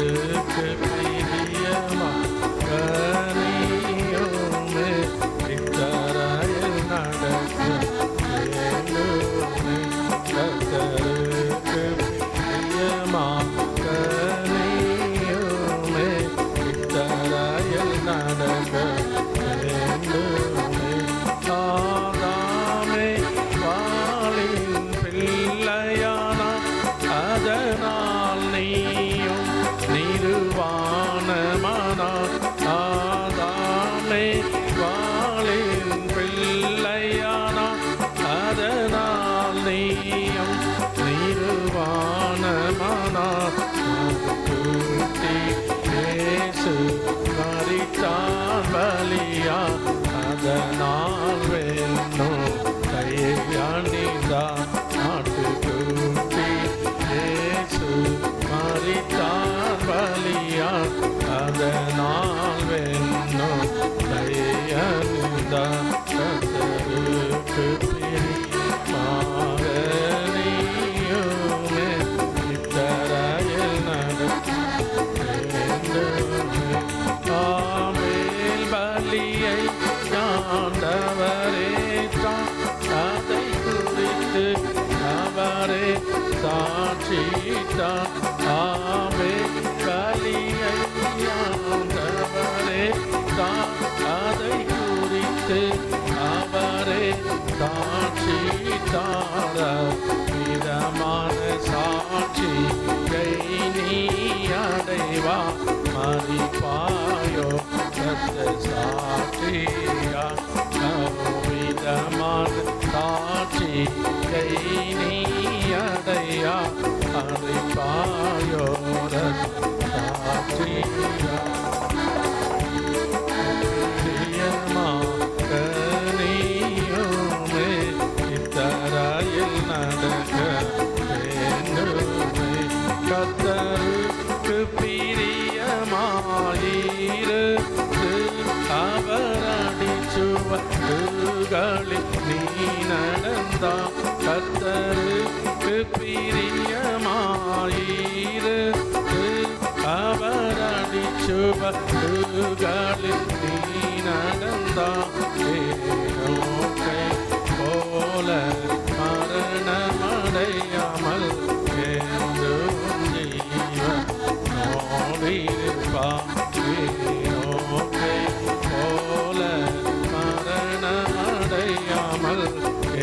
கர்த்தருக்கு பிரியமா கனியுமே இத்தரையில் நடக்க வேண்டுமே. கர்த்தருக்கு பிரியமா கனியுமே இத்தரையில் நடக்க வேண்டுமே. ஆதாமே வாளின் பிள்ளையானா அதனால் நீயும் நிர்வாணமானாய். ஆதாமே வாளின் பிள்ளையானா அதனால் நீயும் நிர்வாணமானாய். கூட்டி இயேசு மரித்தான் பலியா அதனால் வேணும் கையணிந்தான். ஆட்டுக்குட்டி இயேசு மரித்தான் பலியா அதனால் வேணும் கையணிந்தான். கர்த்தருக்கு பிரியமாக நீயுமே இத்தரையில் நடக்க வேண்டுமே. ஆபேல் பலியை ஆண்டவரேற்றார் அதை குறித்து அவரே சாட்சித்தார். ஆபேல் பலியை ஆண்டவரேற்றார் அதை குறித்து அவரே சாட்சித்தார். விதமான சாட்சியை நீ அடைவா மறிப்பாயோ சத்த சாட்சியா. விதமான சாட்சியை நீ அடையா மறிப்பாயோ சாட்சியா. கனியுமே இத்தரையில் நடக்க வேண்டுமே. கர்த்தருக்கு பிரியமாயிருந்து அவர் அடிச்சுவடுகளில் நீ நடந்தாய். கர்த்தருக்கு பிரியமாயிருந்து அவர் அடிச்சுவடுகளில் நீ நடந்தாய். ஏனோக்கை போல மரணமடையாமல் என்றும் ஜீவனோடிருப்பாய். ஏனோக்கை போல மரணமடையாமல்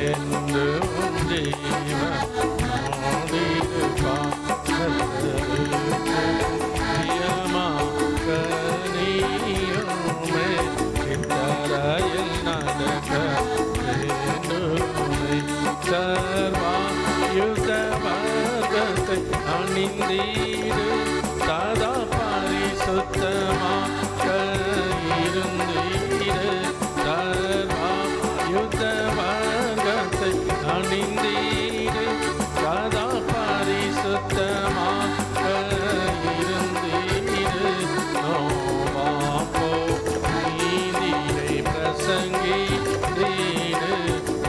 என்றும் ஜீவனோடிருப்பாய். கர்த்தருக்கு பிரியமா கனியுமே இத்தரையில் நடக்க வேண்டுமே. சர்வாயுத வர்க்கத்தை அணிந்தீடு சதா பரிசுத்தமாக இருந்தீடு. சர்வாயுத வர்க்கத்தை அணிந்தீடு சதா பரிசுத்தமாக இருந்தீடு. நோவாப்போ நீதியை பிரசங்கித்தீடு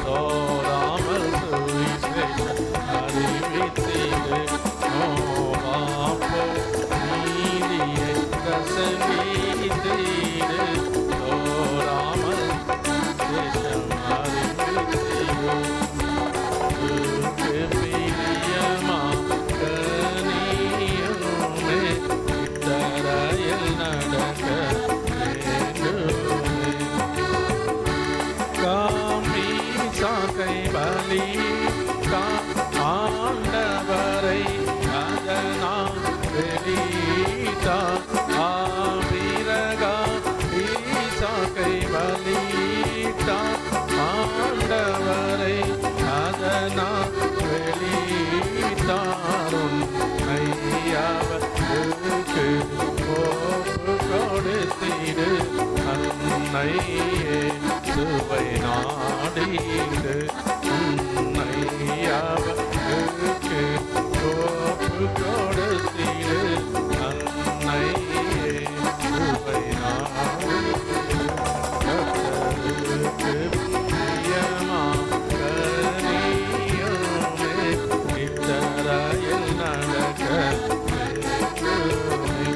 தோராமல் சுவிசேஷம் அறிவித்தீடு. நோவாப்போ நீதியை பிரசங்கித்தீடு தோராமல் சுவிசேஷம் அறிவித்தீடு. பிரியமா கனியுமே இத்தரையில் நடக்க வேண்டுமே. காமீசாக்கை பலி ஆண்டவரை அதனால் வெளியிட்டார். ஆபிரகா ஈசாக்கை பலியிட்டார். ஆண்டவரை அதனால் வெளியிட்டாரும் ஐயாவருக்கு ஒப்பு கொடுத்தீடு. அன்னையே சுவை நாடீடு. ஐயாவருக்கு ஒப்பு கொடுத்தீடு. அன்னையே சுவை நாடீடு. கர்த்தருக்கு பிரியமா கனியுமே இத்தரையில் நடக்க வேண்டுமே.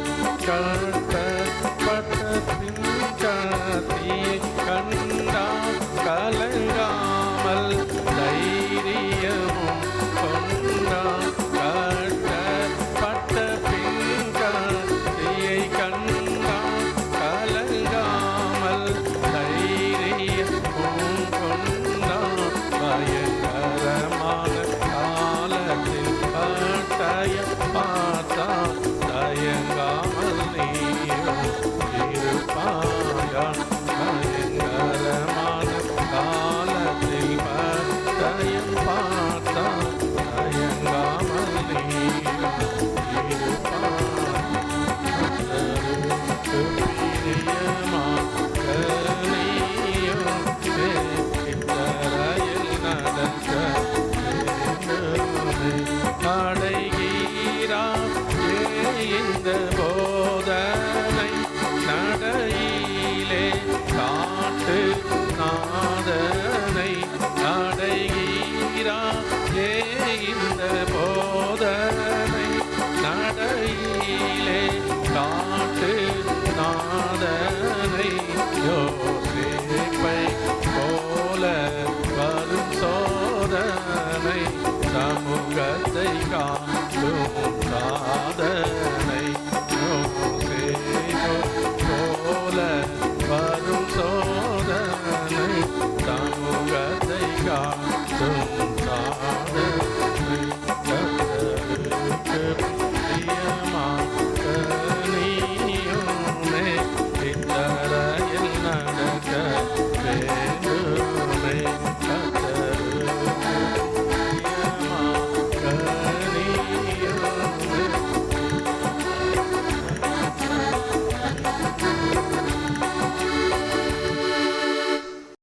தயங்காமல் நீயும் இருப்பாயா பயங்கரமான காலத்தில் பட்டயம் பார்த்தால் தயங்காமல் நீயும் இருப்பாயா பிரியமாக நீயும் இத்தரையில் நடக்க அடைகிறா இந்த போதனை நடையிலே காட்டு நாதனை அடைகிறா இந்த போதனை நடையிலே காட்டு நாதனை யோசேப்பை போல வரும் சோதனை சமூகத்தை காட்டும் சாதனை யோசேப்பு போல வரும் சோதனை சமூகத்தை காட்டும் சாதனை கர்த்தருக்கு பிரியமாக நீயுமே இத்தரையில் நடக்க